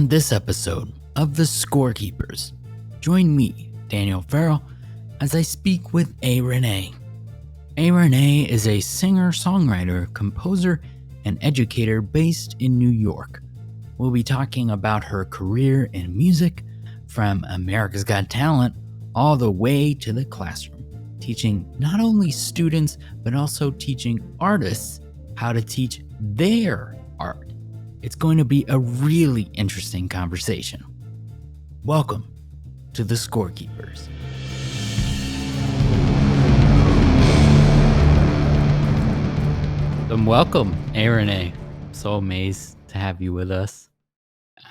On this episode of The Scorekeepers, join me, Daniel Farrell, as I speak with Renee. Renee is a singer, songwriter, composer, and educator based in New York. We'll be talking about her career in music, from America's Got Talent all the way to the classroom, teaching not only students, but also teaching artists how to teach their art. It's going to be a really interesting conversation. Welcome to The Scorekeepers. Welcome, Renee. I'm so amazed to have you with us.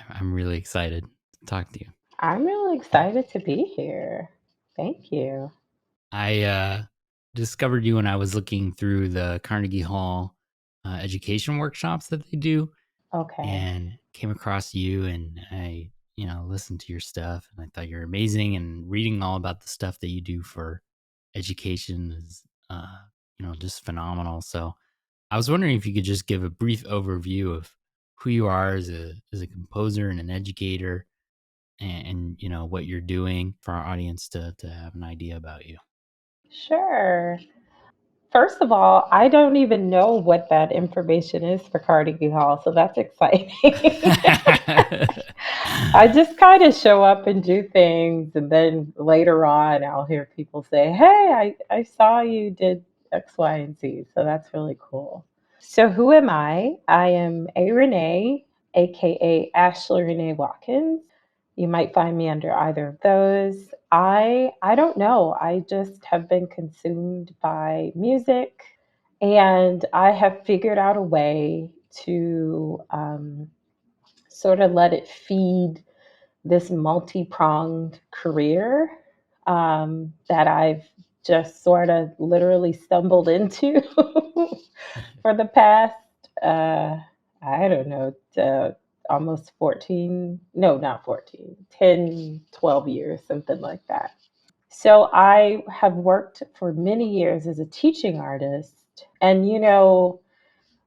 I'm really excited to talk to you. I'm really excited to be here. Thank you. I discovered you when I was looking through the Carnegie Hall education workshops that they do, Okay. and came across you, and I listened to your stuff, and I thought you're amazing, and reading all about the stuff that you do for education is just phenomenal. So I was wondering if you could just give a brief overview of who you are as a composer and an educator, and what you're doing for our audience to have an idea about you. Sure. First of all, I don't even know what that information is for Carnegie Hall, so that's exciting. I just kind of show up and do things, and then later on, I'll hear people say, "Hey, I saw you did X, Y, and Z." So that's really cool. So, who am I? I am A Renee, aka Ashley Renee Watkins. You might find me under either of those. I don't know. I just have been consumed by music, and I have figured out a way to sort of let it feed this multi-pronged career that I've just sort of literally stumbled into for the past, uh, I don't know, almost 14, no, not 14, 10, 12 years, something like that. So I have worked for many years as a teaching artist. And,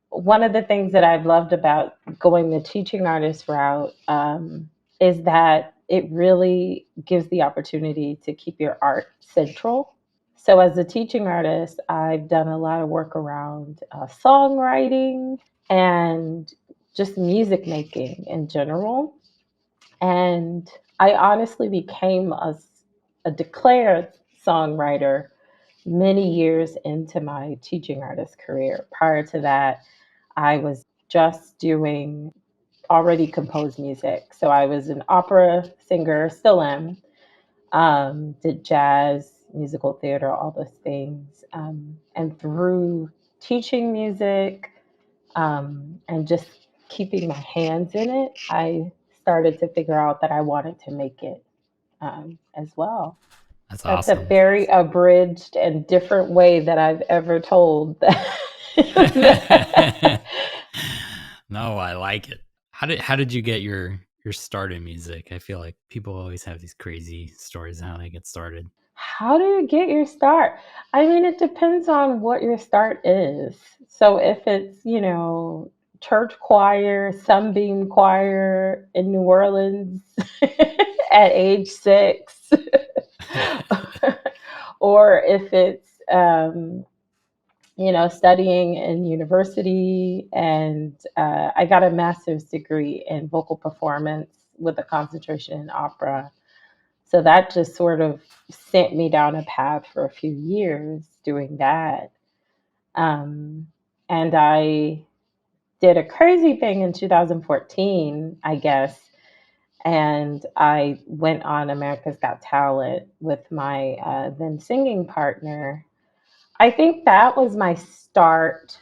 one of the things that I've loved about going the teaching artist route is that it really gives the opportunity to keep your art central. So, as a teaching artist, I've done a lot of work around songwriting and just music making in general. And I honestly became a declared songwriter many years into my teaching artist career. Prior to that, I was just doing already composed music. So I was an opera singer, still am, did jazz, musical theater, all those things. And through teaching music and just keeping my hands in it, I started to figure out that I wanted to make it as well. That's That's a awesome. very abridged and different way that I've ever told that. No, I like it. How did you get your start in music? I feel like people always have these crazy stories of how they get started. How do you get your start? I mean, it depends on what your start is. So if it's, church choir, Sunbeam choir in New Orleans at age 6, or if it's, studying in university, and I got a master's degree in vocal performance with a concentration in opera. So that just sort of sent me down a path for a few years doing that. Um, and I did a crazy thing in 2014, I guess. And I went on America's Got Talent with my then singing partner. I think that was my start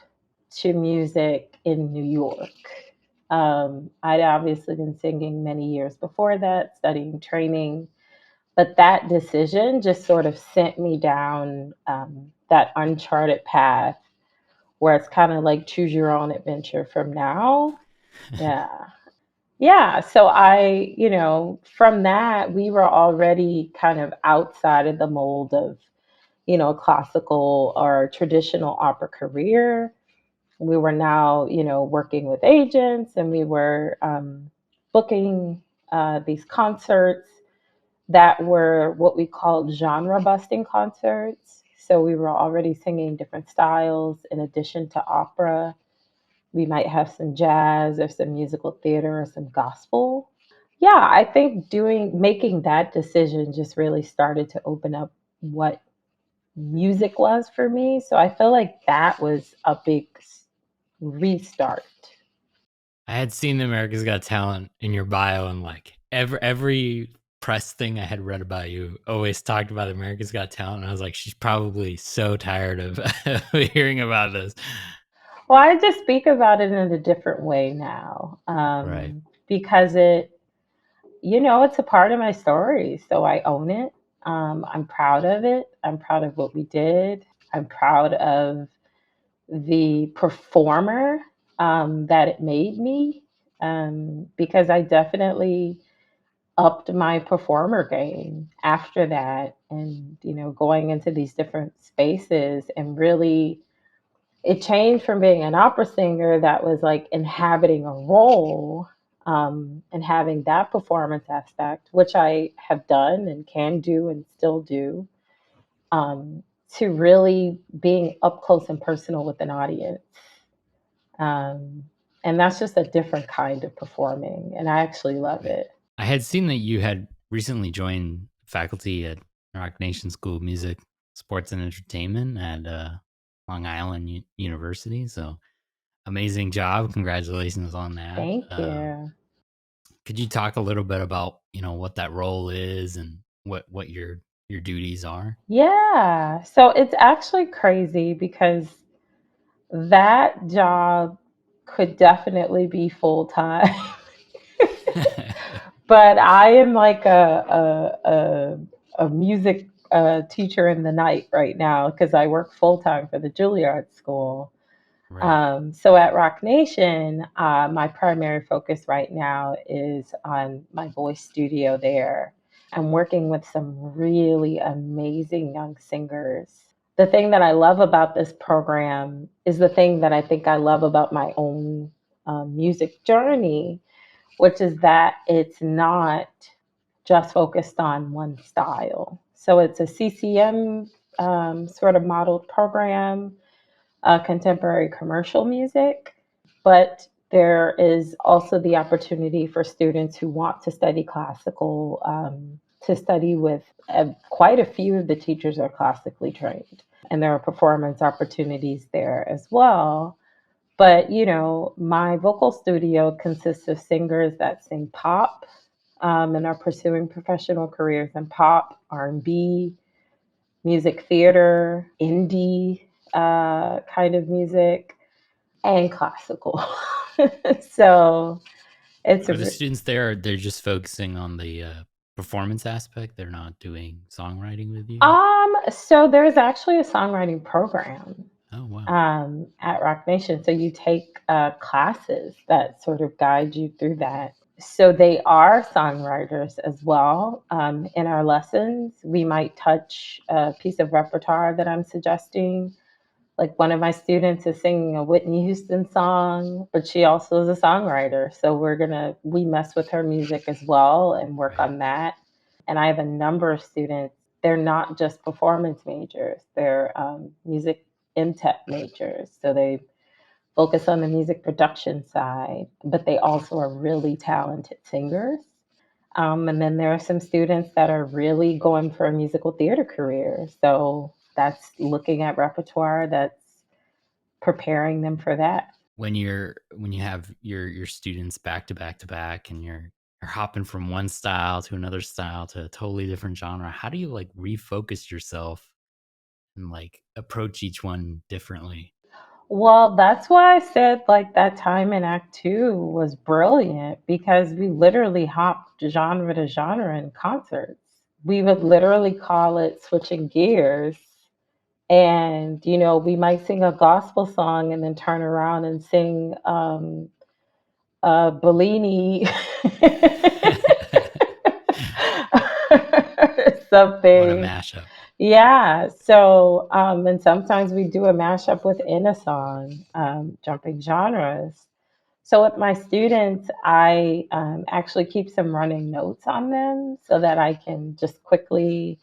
to music in New York. I'd obviously been singing many years before that, studying training, but that decision just sort of sent me down that uncharted path where it's kind of like choose your own adventure from now. Yeah. Yeah. So from that, we were already kind of outside of the mold of, classical or traditional opera career. We were now, working with agents, and we were booking these concerts that were what we called genre busting concerts. So we were already singing different styles in addition to opera. We might have some jazz or some musical theater or some gospel. Yeah, I think making that decision just really started to open up what music was for me. So I feel like that was a big restart. I had seen America's Got Talent in your bio, and like every press thing I had read about you always talked about America's Got Talent, and I was like, she's probably so tired of hearing about this. Well, I just speak about it in a different way now, Right. because it's a part of my story. So I own it. I'm proud of it. I'm proud of what we did. I'm proud of the performer that it made me, because I definitely upped my performer game after that, and going into these different spaces, and really it changed from being an opera singer that was like inhabiting a role, and having that performance aspect, which I have done and can do and still do, um, to really being up close and personal with an audience. Um, and that's just a different kind of performing, and I actually love Right. it. I had seen that you had recently joined faculty at Rock Nation School of Music, Sports and Entertainment at Long Island University. So amazing job! Congratulations on that. Thank you. Could you talk a little bit about what that role is and what your duties are? Yeah. So it's actually crazy because that job could definitely be full time. But I am like a music teacher in the night right now because I work full time for the Juilliard School. Right. So at Rock Nation, my primary focus right now is on my voice studio there. I'm working with some really amazing young singers. The thing that I love about this program is the thing that I think I love about my own music journey, which is that it's not just focused on one style. So it's a CCM sort of modeled program, contemporary commercial music, but there is also the opportunity for students who want to study classical, to study with quite a few of the teachers are classically trained, and there are performance opportunities there as well. But my vocal studio consists of singers that sing pop, and are pursuing professional careers in pop, R&B, music theater, indie kind of music, and classical. So it's Are the students there? They're just focusing on the performance aspect. They're not doing songwriting with you. so there's actually a songwriting program Oh wow. at Rock Nation. So you take classes that sort of guide you through that. So they are songwriters as well. In our lessons, we might touch a piece of repertoire that I'm suggesting. Like one of my students is singing a Whitney Houston song, but she also is a songwriter. So we mess with her music as well and work Right. on that. And I have a number of students. They're not just performance majors; they're music MTech majors. So they focus on the music production side, but they also are really talented singers. And then there are some students that are really going for a musical theater career. So that's looking at repertoire, that's preparing them for that. When you have your students back to back to back, and you're hopping from one style to another style to a totally different genre, how do you like refocus yourself and like approach each one differently? Well, that's why I said like that time in Act Two was brilliant because we literally hopped genre to genre in concerts. We would literally call it switching gears. And, we might sing a gospel song and then turn around and sing Bellini What a something. mashup. Yeah. So, and sometimes we do a mashup within a song, jumping genres. So with my students, I actually keep some running notes on them so that I can just quickly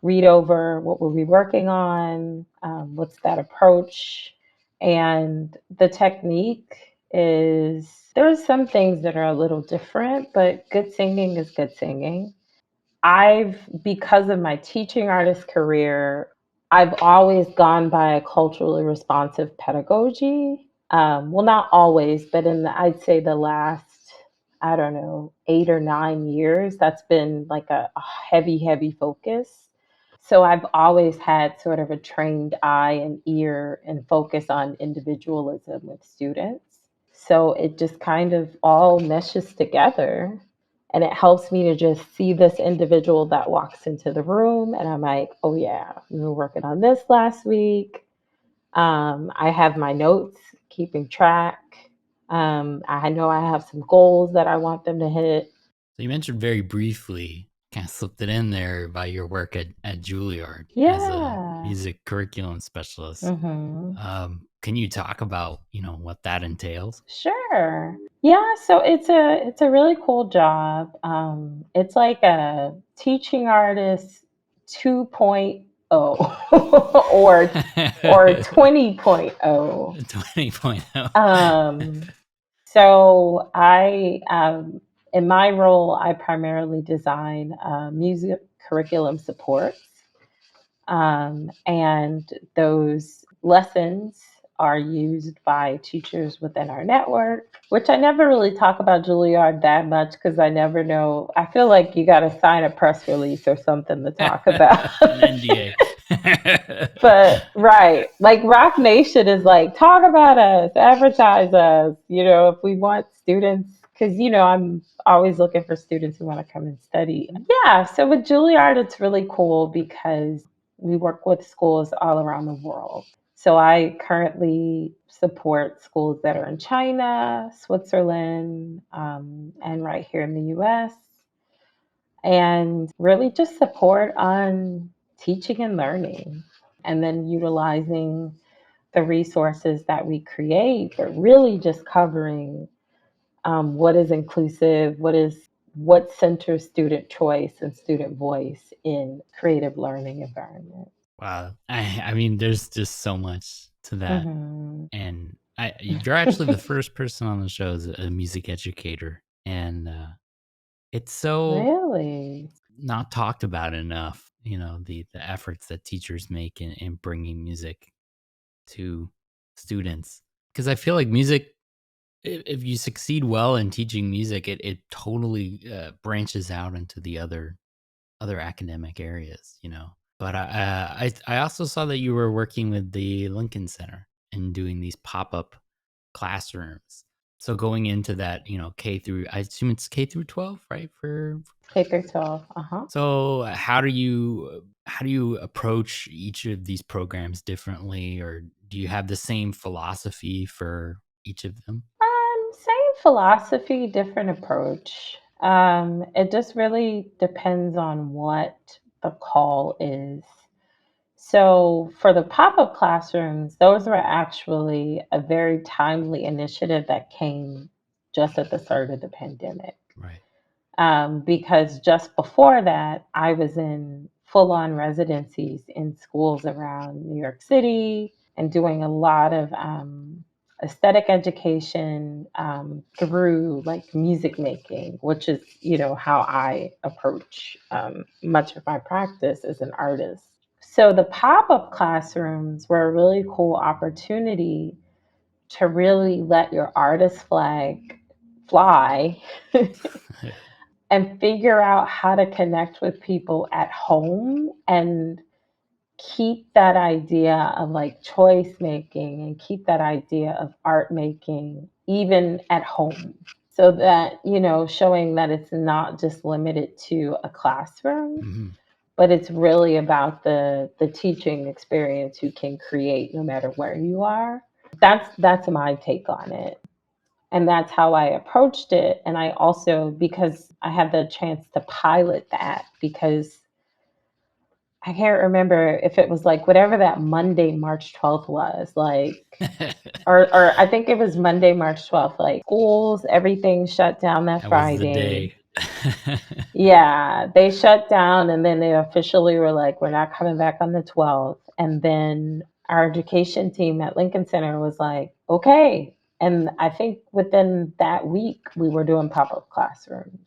read over what we'll be working on, what's that approach, and the technique is there's some things that are a little different, but good singing is good singing. Because of my teaching artist career, I've always gone by a culturally responsive pedagogy. Well, not always, but I'd say the last, I don't know, 8 or 9 years, that's been like a heavy, heavy focus. So I've always had sort of a trained eye and ear and focus on individualism with students. So it just kind of all meshes together. And it helps me to just see this individual that walks into the room, and I'm like, oh, yeah, we were working on this last week. I have my notes, keeping track. I know I have some goals that I want them to hit. So you mentioned very briefly, kind of slipped it in there by your work at Juilliard as a Yeah. music curriculum specialist. Hmm. Can you talk about, what that entails? Sure. Yeah, so it's a really cool job. It's like a teaching artist 2.0 or 20.0. 20.0. Um, so in my role, I primarily design music curriculum supports, and those lessons are used by teachers within our network, which I never really talk about Juilliard that much because I never know. I feel like you got to sign a press release or something to talk about. An NDA. But right, like Rock Nation is like, talk about us, advertise us, if we want students, because I'm always looking for students who want to come and study. Yeah, so with Juilliard, it's really cool because we work with schools all around the world. So I currently support schools that are in China, Switzerland, and right here in the US, and really just support on teaching and learning, and then utilizing the resources that we create, but really just covering what is inclusive, what centers student choice and student voice in creative learning environments. Wow. I mean, there's just so much to that. Hmm. And you're actually the first person on the show as a music educator. And it's so Really? not talked about enough, the efforts that teachers make in bringing music to students. Because I feel like music, if you succeed well in teaching music, it totally branches out into the other academic areas. But I also saw that you were working with the Lincoln Center and doing these pop-up classrooms. So going into that, I assume it's K through 12, right? K through 12. Uh-huh. So how do you approach each of these programs differently, or do you have the same philosophy for each of them? Same philosophy, different approach. It just really depends on what the call is. So for the pop-up classrooms, those were actually a very timely initiative that came just at the start of the pandemic. Right. Because just before that, I was in full on residencies in schools around New York City and doing a lot of aesthetic education through like music making, which is, how I approach much of my practice as an artist. So the pop up classrooms were a really cool opportunity to really let your artist flag fly and figure out how to connect with people at home and keep that idea of like choice making and keep that idea of art making even at home, so that showing that it's not just limited to a classroom, Hmm. but it's really about the teaching experience you can create no matter where you are. That's my take on it, and that's how I approached it. And I also, because I had the chance to pilot that, because I can't remember if it was like whatever that Monday, March 12th was, like, or I think it was Monday, March 12th, like schools, everything shut down that That was the Friday. day. Yeah, they shut down and then they officially were like, we're not coming back on the 12th. And then our education team at Lincoln Center was like, okay. And I think within that week, we were doing pop up classrooms.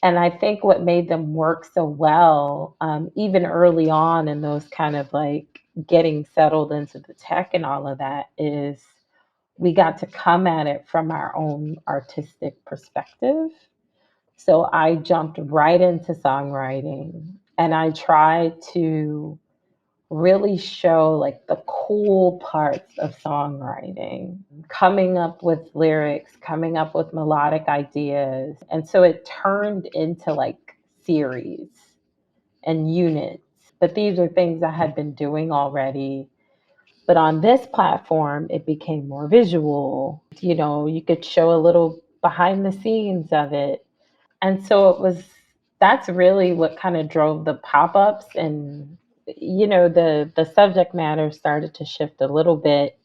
And I think what made them work so well, even early on in those kind of like getting settled into the tech and all of that, is we got to come at it from our own artistic perspective. So I jumped right into songwriting and I tried to really show like the cool parts of songwriting, coming up with lyrics, coming up with melodic ideas. And so it turned into like series and units. But these are things I had been doing already. But on this platform, it became more visual. You know, you could show a little behind the scenes of it. And so it was, that's really what kind of drove the pop-ups. And the subject matter started to shift a little bit.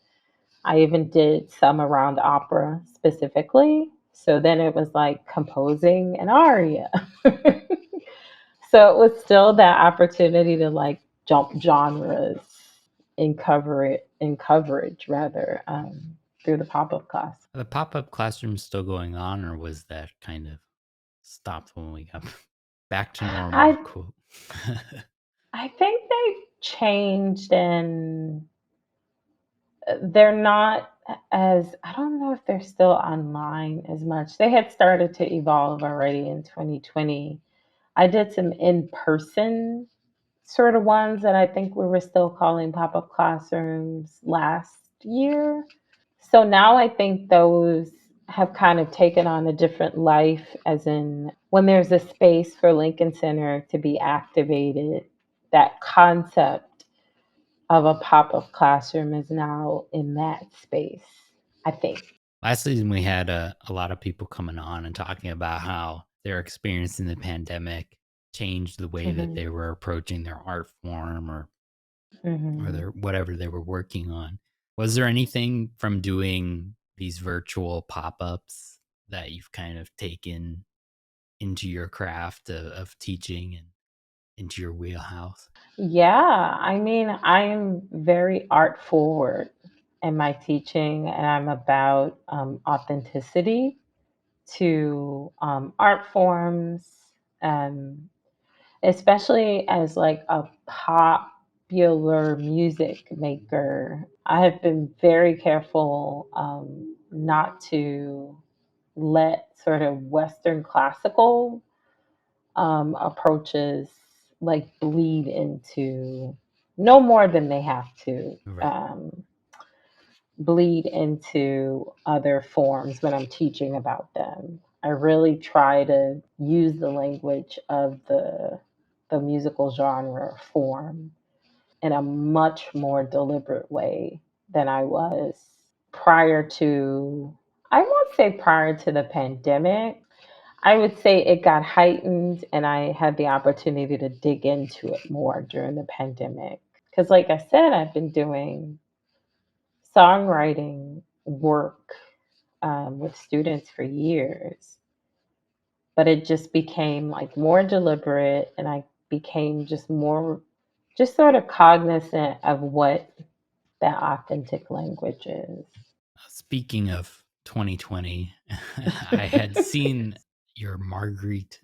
I even did some around opera specifically. So then it was like composing an aria. So it was still that opportunity to like jump genres in coverage rather, through the pop-up class. The pop-up classroom still going on, or was that kind of stopped when we got back to normal, I quote? I think they changed and they're not as, I don't know if they're still online as much. They had started to evolve already in 2020. I did some in-person sort of ones that I think we were still calling pop-up classrooms last year. So now I think those have kind of taken on a different life, as in when there's a space for Lincoln Center to be activated, that concept of a pop up classroom is now in that space, I think. Last season, we had a lot of people coming on and talking about how their experience in the pandemic changed the way that Hmm. they were approaching their art form or Hmm. their whatever they were working on. Was there anything from doing these virtual pop-ups that you've kind of taken into your craft of teaching and into your wheelhouse? Yeah, I mean, I'm very art forward in my teaching, and I'm about authenticity to art forms, um, especially as like a popular music maker. I have been very careful not to let sort of Western classical approaches like bleed into, no more than they have to, Right. bleed into other forms when I'm teaching about them. I really try to use the language of the musical genre form in a much more deliberate way than I was prior to, I won't say prior to the pandemic. I would say it got heightened and I had the opportunity to dig into it more during the pandemic. Because, like I said, I've been doing songwriting work with students for years, but it just became like more deliberate and I became just more, just sort of cognizant of what that authentic language is. Speaking of 2020, I had seen your Marguerite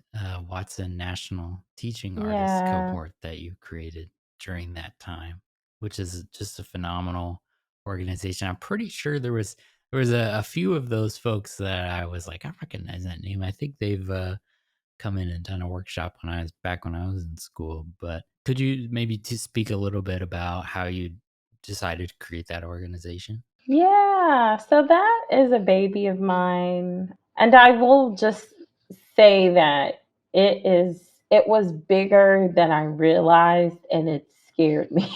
Watson National Teaching Artist Yeah. cohort that you created during that time, which is just a phenomenal organization. I'm pretty sure there was a few of those folks that I was like, I recognize that name. I think they've come in and done a workshop when I was in school. But could you maybe speak a little bit about how you decided to create that organization? Yeah, so that is a baby of mine. And I will just say that it was bigger than I realized and it scared me.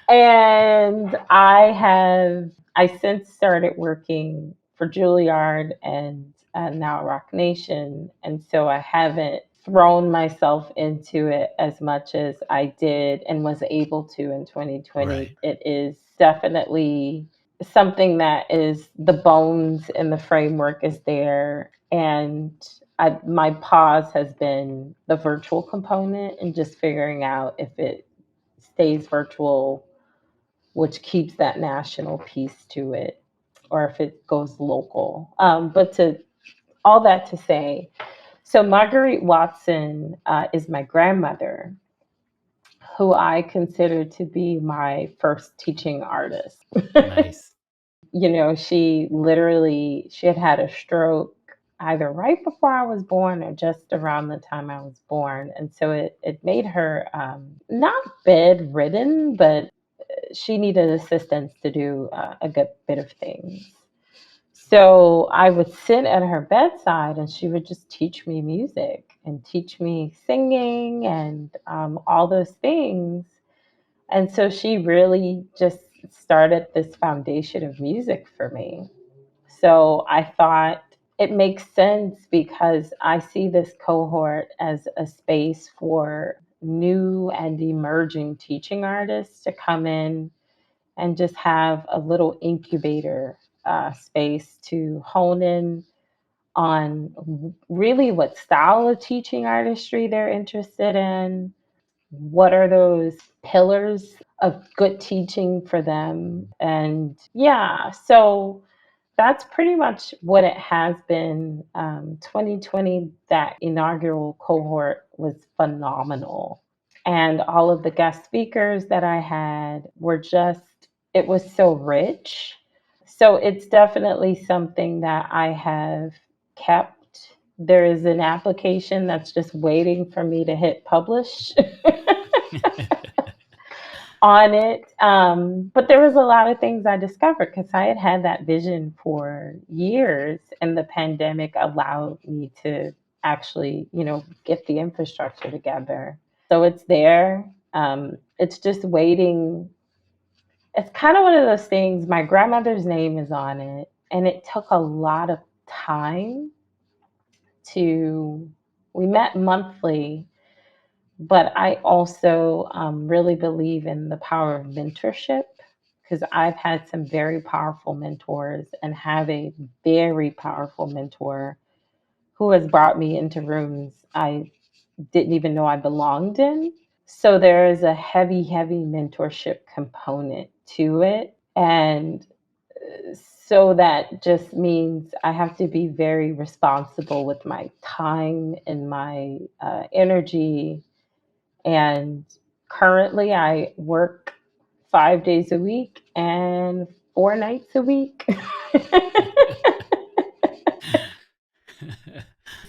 And I since started working for Juilliard and now Rock Nation, and so I haven't thrown myself into it as much as I did and was able to in 2020. Right. It is definitely something that is the bones and the framework is there. And my pause has been the virtual component and just figuring out if it stays virtual, which keeps that national piece to it, or if it goes local. But to all that to say, so Marguerite Watson is my grandmother, who I consider to be my first teaching artist. Nice. She had had a stroke either right before I was born or just around the time I was born, and so it made her not bedridden, but she needed assistance to do a good bit of things. So I would sit at her bedside and she would just teach me music and teach me singing and all those things. And so she really just started this foundation of music for me. So I thought it makes sense because I see this cohort as a space for new and emerging teaching artists to come in and just have a little incubator space to hone in on really what style of teaching artistry they're interested in. What are those pillars of good teaching for them? And yeah, so that's pretty much what it has been. 2020, that inaugural cohort was phenomenal. And all of the guest speakers that I had were just, it was so rich. So it's definitely something that I have kept. There is an application that's just waiting for me to hit publish on it. But there was a lot of things I discovered because I had had that vision for years, and the pandemic allowed me to actually, get the infrastructure together. So it's there. It's just waiting. It's kind of one of those things. My grandmother's name is on it, and it took a lot of time to. We met monthly, but I also really believe in the power of mentorship because I've had some very powerful mentors and have a very powerful mentor who has brought me into rooms I didn't even know I belonged in. So there is a heavy, heavy mentorship component to it. And so that just means I have to be very responsible with my time and my energy. And currently, I work 5 days a week and 4 nights a week.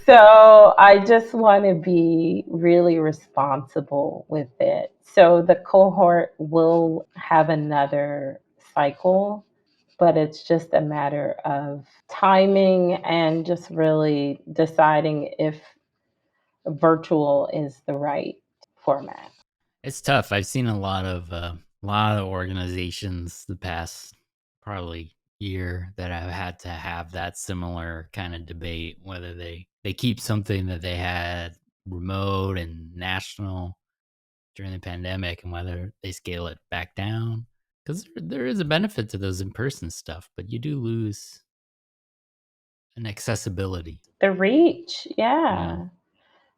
So I just want to be really responsible with it. So the cohort will have another cycle, but it's just a matter of timing and just really deciding if virtual is the right format. It's tough. I've seen a lot of organizations the past probably year that have had to have that similar kind of debate whether they keep something that they had remote and national during the pandemic and whether they scale it back down because there is a benefit to those in-person stuff, but you do lose an accessibility. The reach, Yeah.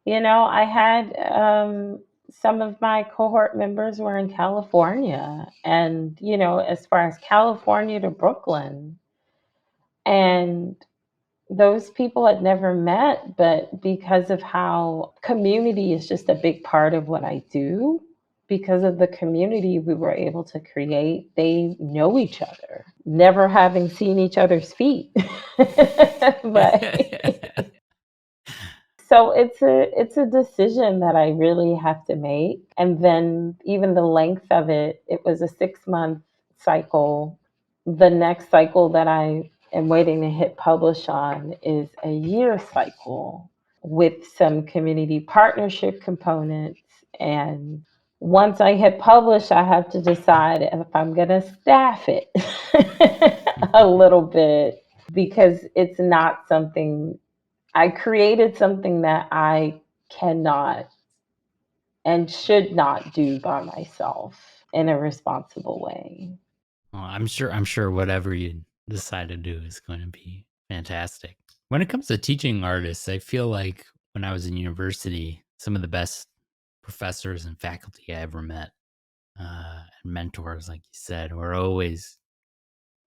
yeah. I had some of my cohort members were in California, and as far as California to Brooklyn, and those people had never met, but because of how community is just a big part of what I do, because of the community we were able to create, they know each other, never having seen each other's feet. But so it's a decision that I really have to make. And then even the length of it, it was a 6 month cycle. The next cycle that I am waiting to hit publish on is a year cycle with some community partnership components. And once I hit publish, I have to decide if I'm going to staff it a little bit because it's not something I created, something that I cannot and should not do by myself in a responsible way. Well, I'm sure whatever you decide to do is going to be fantastic. When it comes to teaching artists, I feel like when I was in university, some of the best professors and faculty I ever met, and mentors, like you said, were always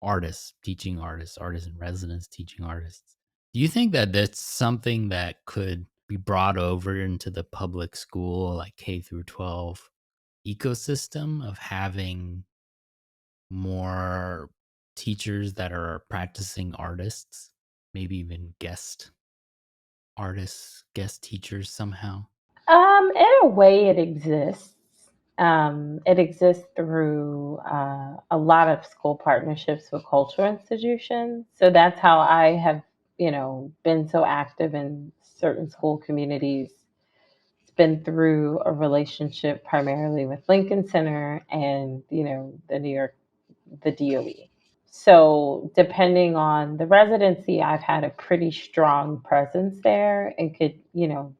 artists, teaching artists, artists in residence, teaching artists. Do you think that that's something that could be brought over into the public school, like K through 12 ecosystem of having more teachers that are practicing artists, maybe even guest artists, guest teachers somehow? In a way, it exists. It exists through a lot of school partnerships with cultural institutions. So that's how I have, been so active in certain school communities. It's been through a relationship primarily with Lincoln Center and, the New York, the DOE. So, depending on the residency, I've had a pretty strong presence there and could,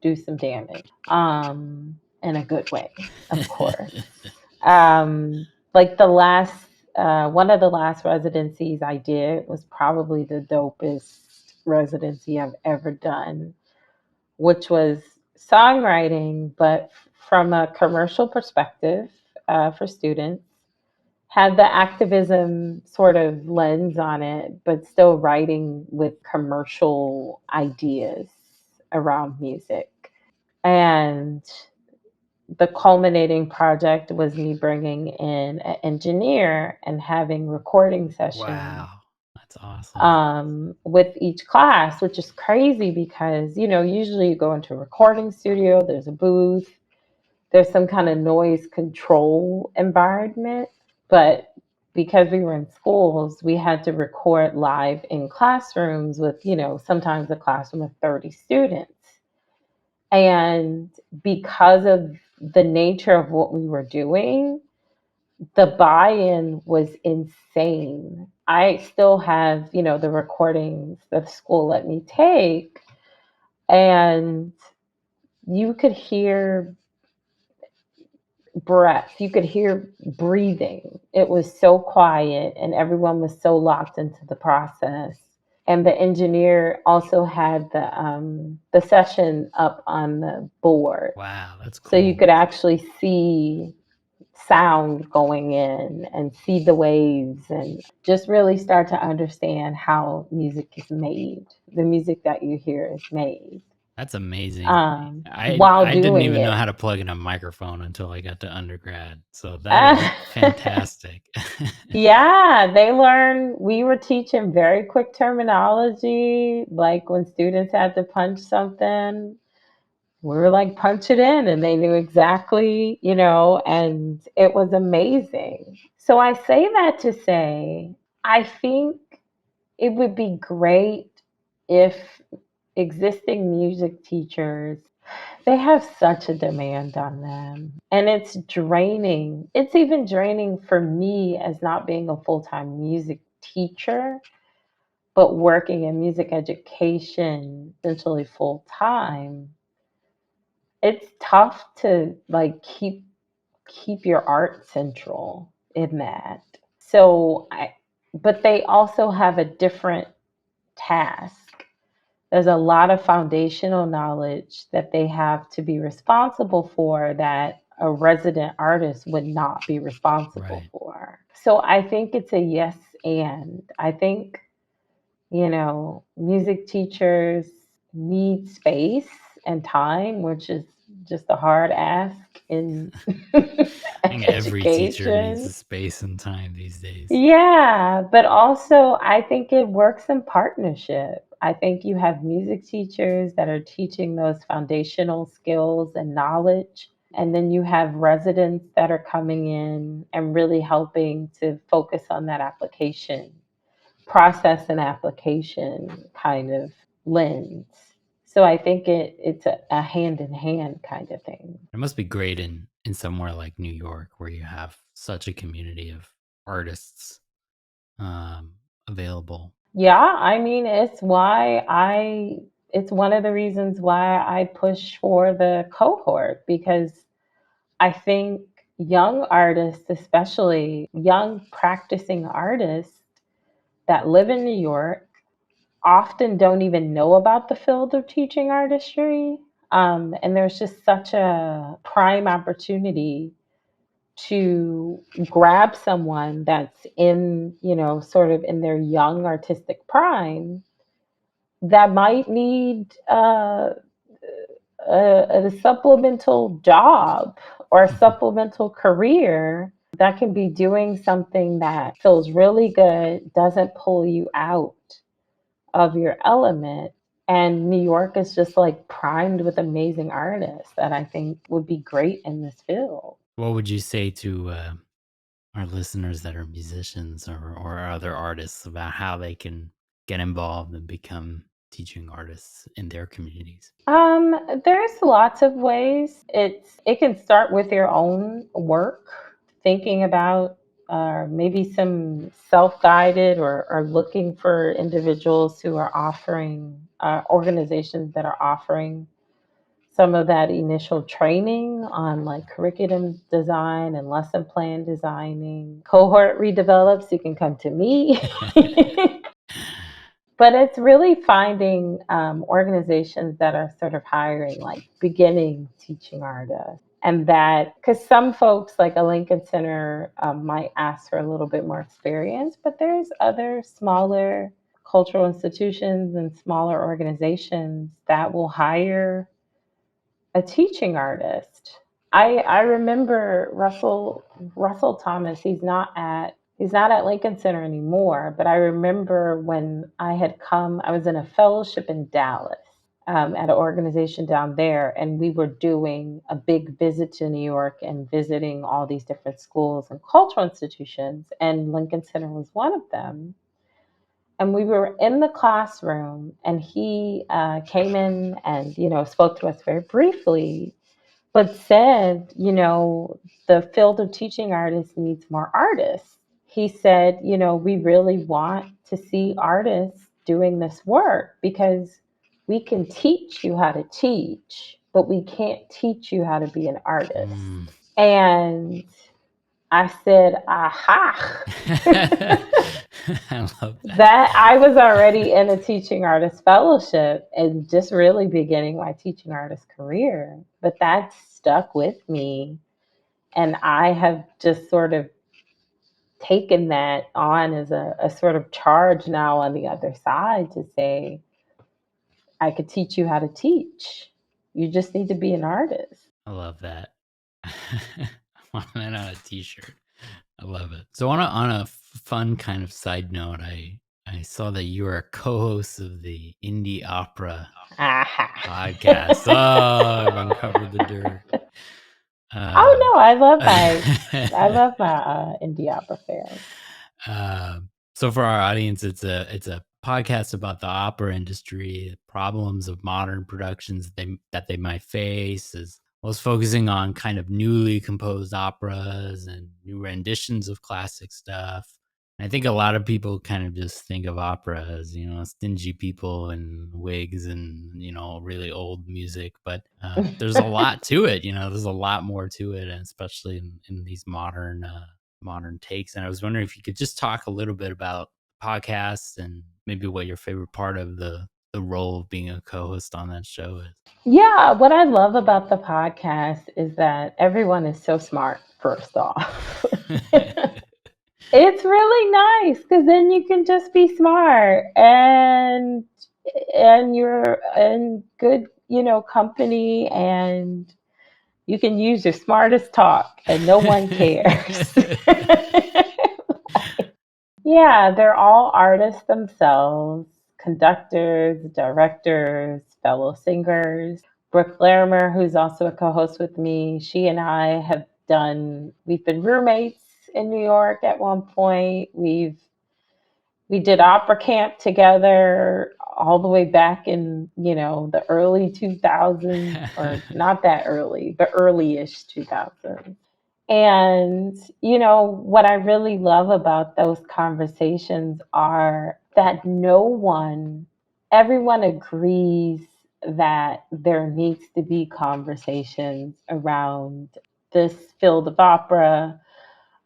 do some damage in a good way, of course. Like one of the last residencies I did was probably the dopest residency I've ever done, which was songwriting, but from a commercial perspective for students, had the activism sort of lens on it, but still writing with commercial ideas around music. And the culminating project was me bringing in an engineer and having recording sessions Wow, that's awesome. with each class, which is crazy because, usually you go into a recording studio, there's a booth, there's some kind of noise control environment. But because we were in schools, we had to record live in classrooms with, sometimes a classroom of 30 students. And because of the nature of what we were doing, the buy-in was insane. I still have, the recordings that the school let me take, and you could hear breath. You could hear breathing. It was so quiet and everyone was so locked into the process. And the engineer also had the session up on the board. Wow, that's So you cool. could actually see sound going in and see the waves and just really start to understand how music is made. The music that you hear is made That's amazing. I while I didn't doing even know it. how to plug in a microphone until I got to undergrad. So that is fantastic. Yeah, they learn. We were teaching very quick terminology. Like when students had to punch something, we were like, punch it in, and they knew exactly, and it was amazing. So I say that to say, I think it would be great if existing music teachers, they have such a demand on them, and it's draining. It's even draining for me as not being a full-time music teacher, but working in music education essentially full time. It's tough to like keep your art central in that. So I but they also have a different task. There's a lot of foundational knowledge that they have to be responsible for that a resident artist would not be responsible Right. for. So I think it's a yes and. I think, music teachers need space and time, which is just a hard ask in I think every teacher needs education. the space and time these days. Yeah, but also I think it works in partnership. I think you have music teachers that are teaching those foundational skills and knowledge. And then you have residents that are coming in and really helping to focus on that application, process and application kind of lens. So I think it's a hand in hand kind of thing. It must be great in somewhere like New York where you have such a community of artists available. Yeah, I mean, it's why I it's one of the reasons why I push for the cohort, because I think young artists, especially young practicing artists that live in New York, often don't even know about the field of teaching artistry. And there's just such a prime opportunity to grab someone that's in, sort of in their young artistic prime that might need a supplemental job or a supplemental career that can be doing something that feels really good, doesn't pull you out of your element. And New York is just like primed with amazing artists that I think would be great in this field. What would you say to our listeners that are musicians or other artists about how they can get involved and become teaching artists in their communities? There's lots of ways. It can start with your own work, thinking about maybe some self-guided or looking for individuals who are offering organizations that are offering some of that initial training on like curriculum design and lesson plan designing. Cohort redevelops, you can come to me. But it's really finding organizations that are sort of hiring like beginning teaching artists. And that, because some folks like a Lincoln Center might ask for a little bit more experience, but there's other smaller cultural institutions and smaller organizations that will hire a teaching artist. I remember Russell Thomas. He's not at Lincoln Center anymore, but I remember when I had come. I was in a fellowship in Dallas at an organization down there, and we were doing a big visit to New York and visiting all these different schools and cultural institutions, and Lincoln Center was one of them. And we were in the classroom, and he came in and spoke to us very briefly, but said, the field of teaching artists needs more artists. He said, we really want to see artists doing this work because we can teach you how to teach, but we can't teach you how to be an artist. And I said, aha. I love that. That I was already in a teaching artist fellowship and just really beginning my teaching artist career. But that stuck with me. And I have just sort of taken that on as a sort of charge now on the other side to say, I could teach you how to teach. You just need to be an artist. I love that. I want that on a t-shirt. I love it. So on a fun kind of side note, I saw that you are a co-host of the Indie Opera podcast. Oh, I've uncovered the dirt. Oh no, I love my indie opera fans. So for our audience, it's a podcast about the opera industry, problems of modern productions that they might face, as well as focusing on kind of newly composed operas and new renditions of classic stuff. I think a lot of people kind of just think of opera as, stingy people and wigs and, really old music. But there's a lot to it. There's a lot more to it, and especially in these modern takes. And I was wondering if you could just talk a little bit about podcasts and maybe what your favorite part of the role of being a co-host on that show is. Yeah, what I love about the podcast is that everyone is so smart, first off. It's really nice because then you can just be smart and you're in good, company, and you can use your smartest talk and no one cares. Yeah, they're all artists themselves, conductors, directors, fellow singers. Brooke Larimer, who's also a co-host with me, she and I we've been roommates in New York at one point. We did opera camp together all the way back in, the early 2000s, or not that early, but early-ish 2000s. And, what I really love about those conversations are that everyone agrees that there needs to be conversations around this field of opera,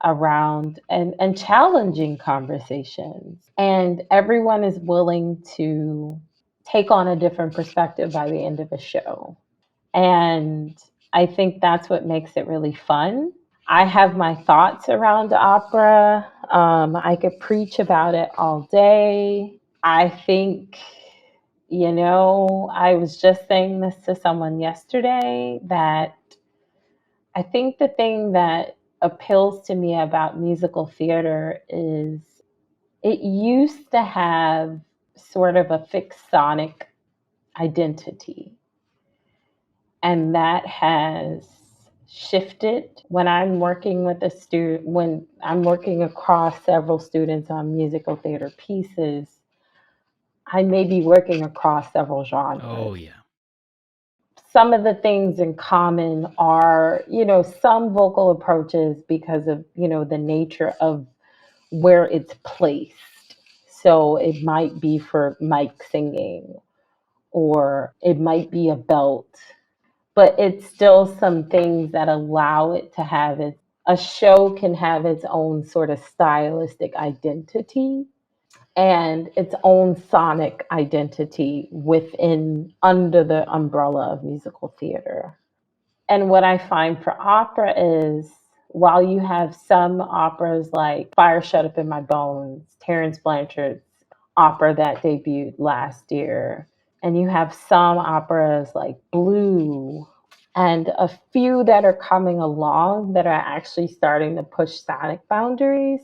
around and challenging conversations. And everyone is willing to take on a different perspective by the end of a show. And I think that's what makes it really fun. I have my thoughts around opera. I could preach about it all day. I think, I was just saying this to someone yesterday that I think the thing that appeals to me about musical theater is it used to have sort of a fixed sonic identity, and that has shifted when I'm working with a student, when I'm working across several students on musical theater pieces. I may be working across several Oh, genres. yeah. Some of the things in common are, some vocal approaches because of, the nature of where it's placed. So it might be for mic singing, or it might be a belt, but it's still some things that allow it to have it. A show can have its own sort of stylistic identity and its own sonic identity within under the umbrella of musical theater. And what I find for opera is while you have some operas like Fire Shut Up in My Bones, Terence Blanchard's opera that debuted last year, and you have some operas like Blue, and a few that are coming along that are actually starting to push sonic boundaries,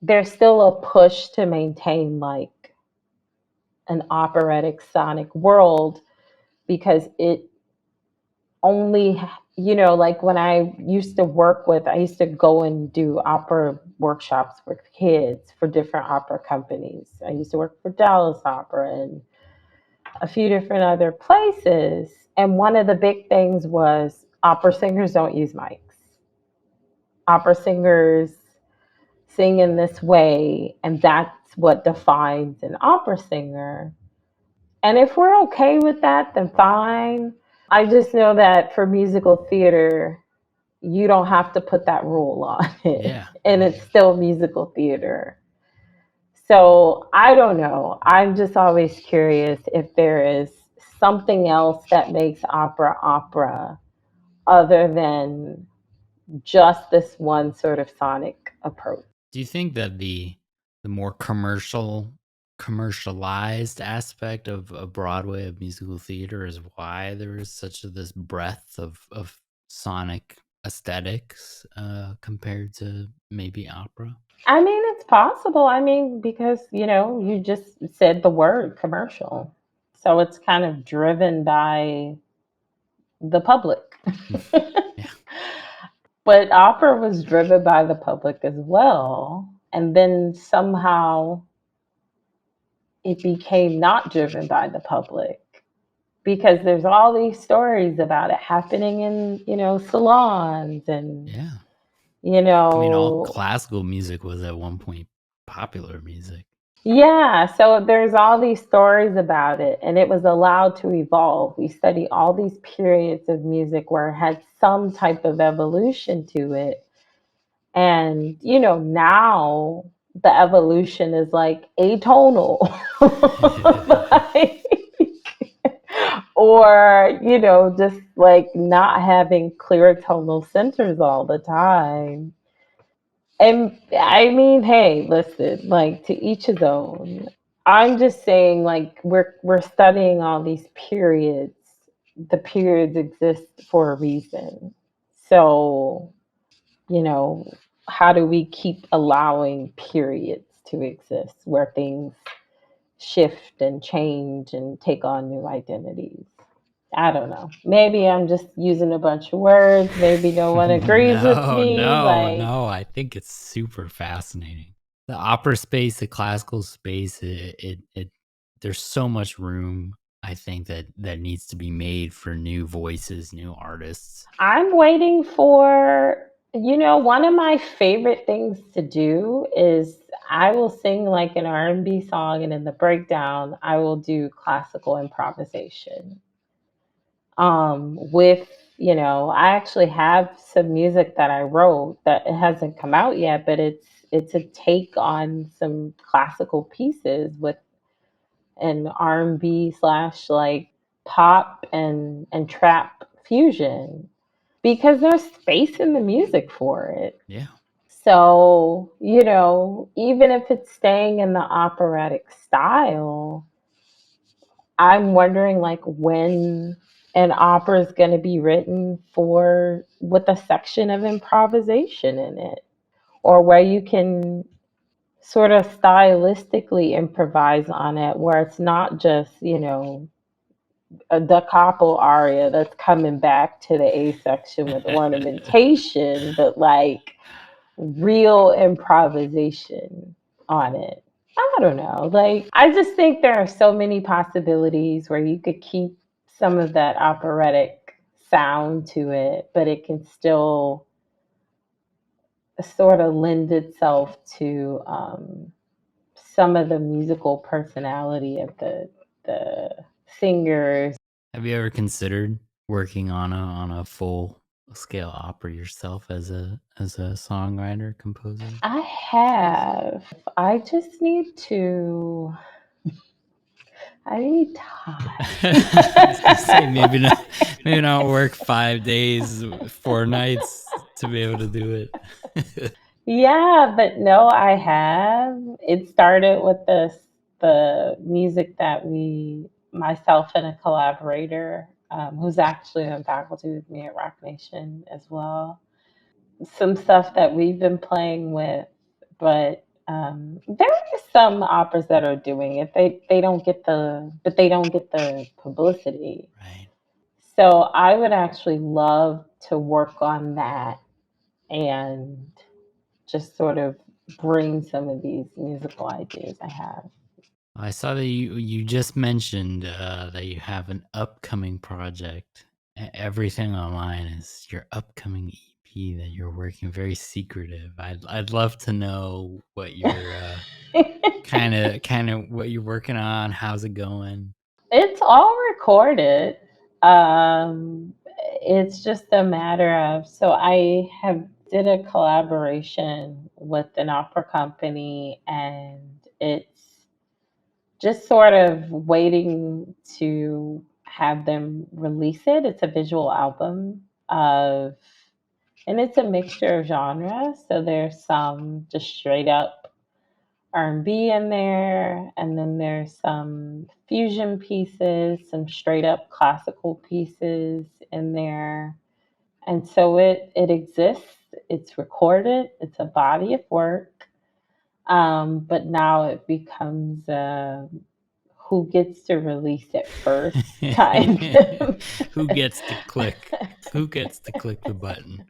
there's still a push to maintain like an operatic sonic world because it only, like when I used to go and do opera workshops with kids for different opera companies. I used to work for Dallas Opera and a few different other places. And one of the big things was opera singers don't use mics. Opera singers sing in this way, and that's what defines an opera singer. And if we're okay with that, then fine. I just know that for musical theater, you don't have to put that rule on it. Yeah. And it's still musical theater. So I don't know. I'm just always curious if there is something else that makes opera opera other than just this one sort of sonic approach. Do you think that the more commercialized aspect of Broadway, of musical theater, is why there is such this breadth of sonic aesthetics compared to maybe opera? I mean, it's possible. I mean, because, you just said the word commercial. So it's kind of driven by the public. Yeah. But opera was driven by the public as well. And then somehow it became not driven by the public because there's all these stories about it happening in, salons and, Yeah. you I mean, all know, classical music was at one point popular music. yeah, so there's all these stories about it, and it was allowed to evolve. We study all these periods of music where it had some type of evolution to it. And, now the evolution is like atonal. Like, or, just like not having clear tonal centers all the time. And I mean, hey, listen, like to each his own. I'm just saying, like we're studying all these periods. The periods exist for a reason. So, you know, how do we keep allowing periods to exist where things shift and change and take on new identities? I don't know. Maybe I'm just using a bunch of words. Maybe no one agrees with No, me. no, Like, no. I think it's super fascinating. The opera space, the classical space, there's so much room, I think, that needs to be made for new voices, new artists. I'm waiting for, one of my favorite things to do is I will sing like an R&B song, and in the breakdown, I will do classical improvisation. with, I actually have some music that I wrote that it hasn't come out yet, but it's a take on some classical pieces with an R&B slash like pop and trap fusion because there's space in the music for it. Yeah. So, even if it's staying in the operatic style, I'm wondering like when an opera is going to be written for with a section of improvisation in it, or where you can sort of stylistically improvise on it, where it's not just, a da capo aria that's coming back to the A section with ornamentation, but like real improvisation on it. I don't know. Like, I just think there are so many possibilities where you could keep some of that operatic sound to it, but it can still sort of lend itself to some of the musical personality of the singers. Have you ever considered working on a full scale opera yourself as a songwriter composer? I have. I just need to. I need I was gonna say time. maybe not work 5 days, 4 nights to be able to do it. Yeah, but no, I have. It started with the music that myself and a collaborator, who's actually on faculty with me at Rock Nation as well. Some stuff that we've been playing with, but there are some operas that are doing it. They don't get the publicity. Right. So I would actually love to work on that and just sort of bring some of these musical ideas I have. I saw that you just mentioned that you have an upcoming project. Everything online is your upcoming EP that you're working, very secretive. I'd love to know what you're kind of what you're working on. How's it going? It's all recorded. Um, it's just a matter of, so I have did a collaboration with an opera company, and it's just sort of waiting to have them release it. It's a visual album of, and it's a mixture of genres. So there's some just straight up R&B in there, and then there's some fusion pieces, some straight up classical pieces in there. And so it exists, it's recorded, it's a body of work. But now it becomes who gets to release it first kind of. Who gets to click? Who gets to click the button?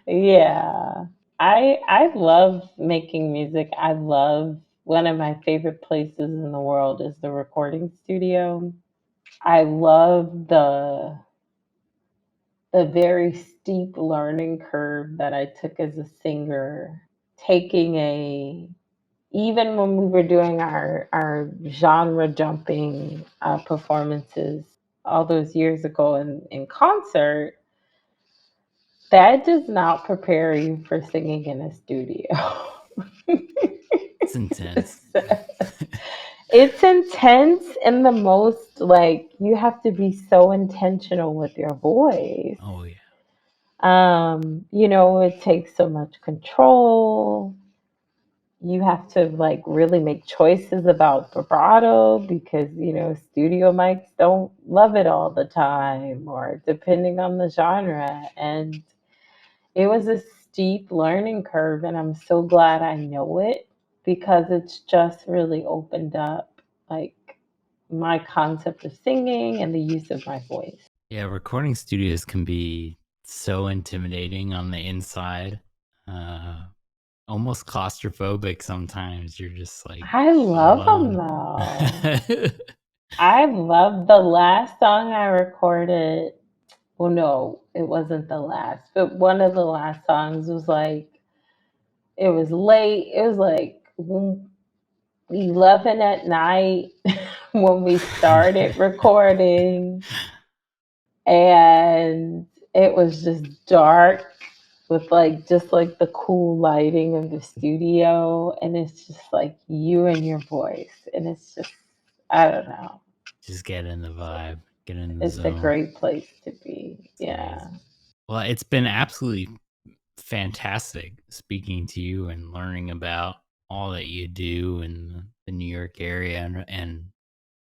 Yeah. I love making music. I love one of my favorite places in the world is the recording studio. I love the very steep learning curve that I took as a singer, taking a even when we were doing our genre jumping performances all those years ago in concert, that does not prepare you for singing in a studio. It's intense. It's intense in the most, like, you have to be so intentional with your voice. Oh yeah. It takes so much control. You have to like really make choices about vibrato because studio mics don't love it all the time, or depending on the genre. And it was a steep learning curve, and I'm so glad I know it because it's just really opened up like my concept of singing and the use of my voice. Yeah, recording studios can be so intimidating on the inside. Almost claustrophobic sometimes. You're just like I love them alone. though. I love the last song I recorded. Well, no, it wasn't the last, but one of the last songs was like, it was late. It was like 11 at night when we started recording. and it was just dark with like just like the cool lighting of the studio, and it's just like you and your voice, and it's just, I don't know, Just get in the vibe, get in the it's a zone. great place to be. It's Yeah. amazing. Well, it's been absolutely fantastic speaking to you and learning about all that you do in the New York area, and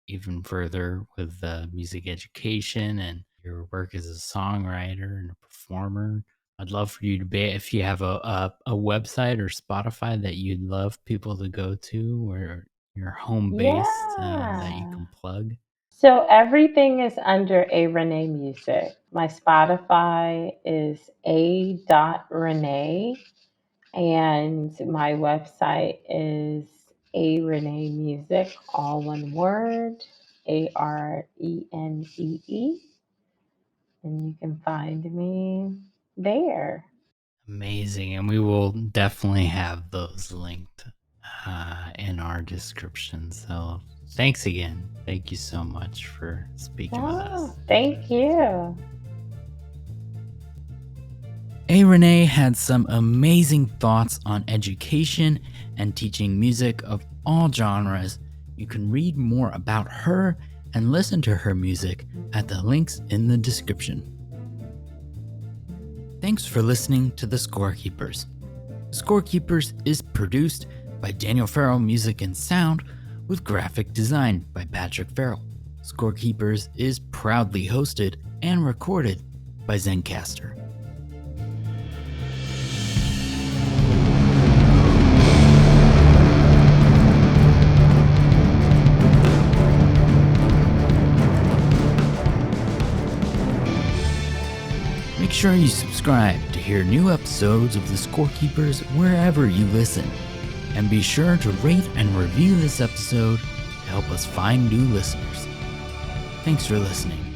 even further with music education and your work as a songwriter and a performer. I'd love for you to be, if you have a website or Spotify that you'd love people to go to, or your home base that you Yeah. can plug. So everything is under A Renee Music. My Spotify is A dot Renee, and my website is A Renee Music, all one word, Arenee, and you can find me there. Amazing. And we will definitely have those linked in our description. So thanks again. Thank you so much for speaking with Oh, us. thank you. A. Renee had some amazing thoughts on education and teaching music of all genres. You can read more about her and listen to her music at the links in the description. Thanks for listening to The Scorekeepers. Scorekeepers is produced by Daniel Farrell Music and Sound with graphic design by Patrick Farrell. Scorekeepers is proudly hosted and recorded by Zencaster. Make sure you subscribe to hear new episodes of The Scorekeepers wherever you listen. And be sure to rate and review this episode to help us find new listeners. Thanks for listening.